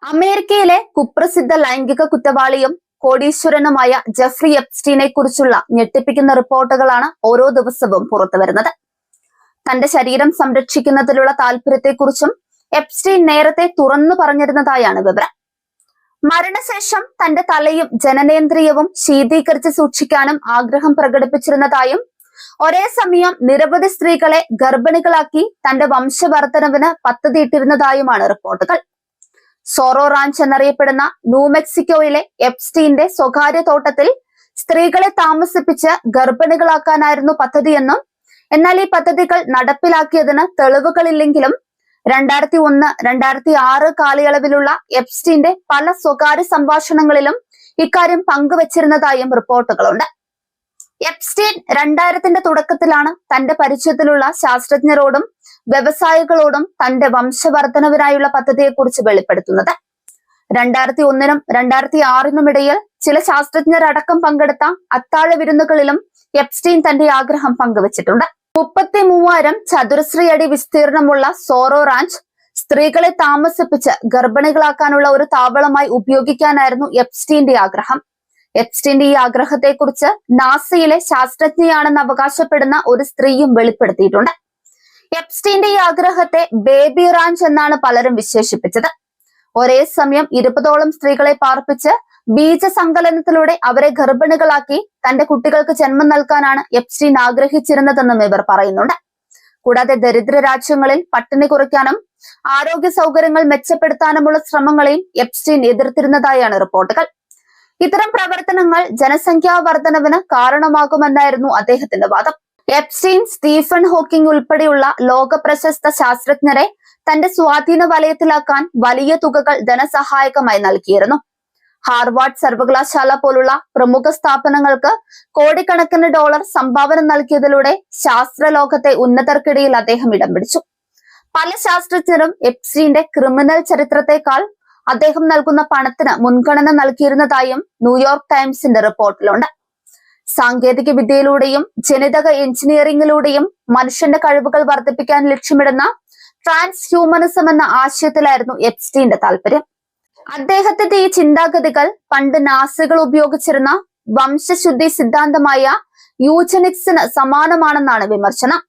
അമേരിക്കയിലെ കുപ്രസിദ്ധ ലൈംഗിക കുറ്റവാളിയും കോടീശ്വരനുമായ ജെഫ്രി എപ്സ്റ്റീനെ കുറിച്ചുള്ള ഞെട്ടിപ്പിക്കുന്ന റിപ്പോർട്ടുകളാണ് ഓരോ ദിവസവും പുറത്തുവരുന്നത്. തന്റെ ശരീരം സംരക്ഷിക്കുന്നതിലുള്ള താല്പര്യത്തെക്കുറിച്ചും എപ്സ്റ്റീൻ നേരത്തെ തുറന്നു പറഞ്ഞിരുന്നതായാണ് വിവരം. മരണശേഷം തന്റെ തലയും ജനനേന്ദ്രിയവും ശീതീകരിച്ച് സൂക്ഷിക്കാനും ആഗ്രഹം പ്രകടിപ്പിച്ചിരുന്നതായും ഒരേ സമയം നിരവധി സ്ത്രീകളെ ഗർഭിണികളാക്കി തന്റെ വംശവർദ്ധനവിന് പദ്ധതിയിട്ടിരുന്നതായുമാണ് റിപ്പോർട്ടുകൾ. സോറോ റാഞ്ച് എന്നറിയപ്പെടുന്ന ന്യൂമെക്സിക്കോയിലെ എപ്സ്റ്റീന്റെ സ്വകാര്യ തോട്ടത്തിൽ സ്ത്രീകളെ താമസിപ്പിച്ച് ഗർഭിണികളാക്കാനായിരുന്നു പദ്ധതിയെന്നും, എന്നാൽ ഈ പദ്ധതികൾ നടപ്പിലാക്കിയതിന് തെളിവുകളില്ലെങ്കിലും 2001, 2006 കാലയളവിലുള്ള എപ്സ്റ്റീന്റെ പല സ്വകാര്യ സംഭാഷണങ്ങളിലും ഇക്കാര്യം പങ്കുവച്ചിരുന്നതായും റിപ്പോർട്ടുകളുണ്ട്. എപ്സ്റ്റീൻ 2000ന്റെ തുടക്കത്തിലാണ് തന്റെ പരിചയത്തിലുള്ള ശാസ്ത്രജ്ഞരോടും വ്യവസായികളോടും തന്റെ വംശവർദ്ധനവിനായുള്ള പദ്ധതിയെക്കുറിച്ച് വെളിപ്പെടുത്തുന്നത്. 2001നും 2006നും ഇടയിൽ ചില ശാസ്ത്രജ്ഞരടക്കം പങ്കെടുത്ത അത്താഴ വിരുന്നുകളിലും എപ്സ്റ്റീൻ തന്റെ ആഗ്രഹം പങ്കുവച്ചിട്ടുണ്ട്. 33,000 ചതുരശ്ര അടി വിസ്തീർണമുള്ള സോറോ റാഞ്ച് സ്ത്രീകളെ താമസിപ്പിച്ച് ഗർഭിണികളാക്കാനുള്ള ഒരു താവളമായി ഉപയോഗിക്കാനായിരുന്നു എപ്സ്റ്റീന്റെ ആഗ്രഹം. എപ്സ്റ്റീന്റെ ഈ ആഗ്രഹത്തെക്കുറിച്ച് നാസയിലെ ശാസ്ത്രജ്ഞയാണെന്ന് അവകാശപ്പെടുന്ന ഒരു സ്ത്രീയും വെളിപ്പെടുത്തിയിട്ടുണ്ട്. എപ്സ്റ്റീന്റെ ഈ ആഗ്രഹത്തെ ബേബി റാഞ്ച് എന്നാണ് പലരും വിശേഷിപ്പിച്ചത്. ഒരേ സമയം 20ഓളം സ്ത്രീകളെ പാർപ്പിച്ച് ബീജസങ്കലനത്തിലൂടെ അവരെ ഗർഭിണികളാക്കി തന്റെ കുട്ടികൾക്ക് ജന്മം നൽകാനാണ് എപ്സ്റ്റീൻ ആഗ്രഹിച്ചിരുന്നതെന്നും ഇവർ പറയുന്നുണ്ട്. കൂടാതെ ദരിദ്ര രാജ്യങ്ങളിൽ പട്ടിണി കുറയ്ക്കാനും ആരോഗ്യ സൗകര്യങ്ങൾ മെച്ചപ്പെടുത്താനുമുള്ള ശ്രമങ്ങളെയും എപ്സ്റ്റീൻ എതിർത്തിരുന്നതായാണ് റിപ്പോർട്ടുകൾ. ഇത്തരം പ്രവർത്തനങ്ങൾ ജനസംഖ്യാ വർധനവിന് കാരണമാകുമെന്നായിരുന്നു അദ്ദേഹത്തിന്റെ വാദം. എപ്സ്റ്റീൻ സ്റ്റീഫൻ ഹോക്കിംഗ് ഉൾപ്പെടെയുള്ള ലോക പ്രശസ്ത ശാസ്ത്രജ്ഞരെ തന്റെ സ്വാധീന വലയത്തിലാക്കാൻ വലിയ തുകകൾ ധനസഹായകമായി നൽകിയിരുന്നു. ഹാർവാർഡ് സർവകലാശാല പോലുള്ള പ്രമുഖ സ്ഥാപനങ്ങൾക്ക് കോടിക്കണക്കിന് ഡോളർ സംഭാവന നൽകിയതിലൂടെ ശാസ്ത്രലോകത്തെ ഉന്നതർക്കിടയിൽ അദ്ദേഹം ഇടം പിടിച്ചു. പല ശാസ്ത്രജ്ഞരും എപ്സ്റ്റീന്റെ ക്രിമിനൽ ചരിത്രത്തെക്കാൾ അദ്ദേഹം നൽകുന്ന പണത്തിന് മുൻഗണന നൽകിയിരുന്നതായും ന്യൂയോർക്ക് ടൈംസിന്റെ റിപ്പോർട്ടിലുണ്ട്. സാങ്കേതിക വിദ്യയിലൂടെയും ജനിതക എഞ്ചിനീയറിംഗിലൂടെയും മനുഷ്യന്റെ കഴിവുകൾ വർദ്ധിപ്പിക്കാൻ ലക്ഷ്യമിടുന്ന ട്രാൻസ് ഹ്യൂമനിസം എന്ന ആശയത്തിലായിരുന്നു എപ്സ്റ്റീന്റെ താല്പര്യം. അദ്ദേഹത്തിന്റെ ഈ ചിന്താഗതികൾ പണ്ട് നാസികൾ ഉപയോഗിച്ചിരുന്ന വംശശുദ്ധി സിദ്ധാന്തമായ യൂജനിക്സിന് സമാനമാണെന്നാണ് വിമർശനം.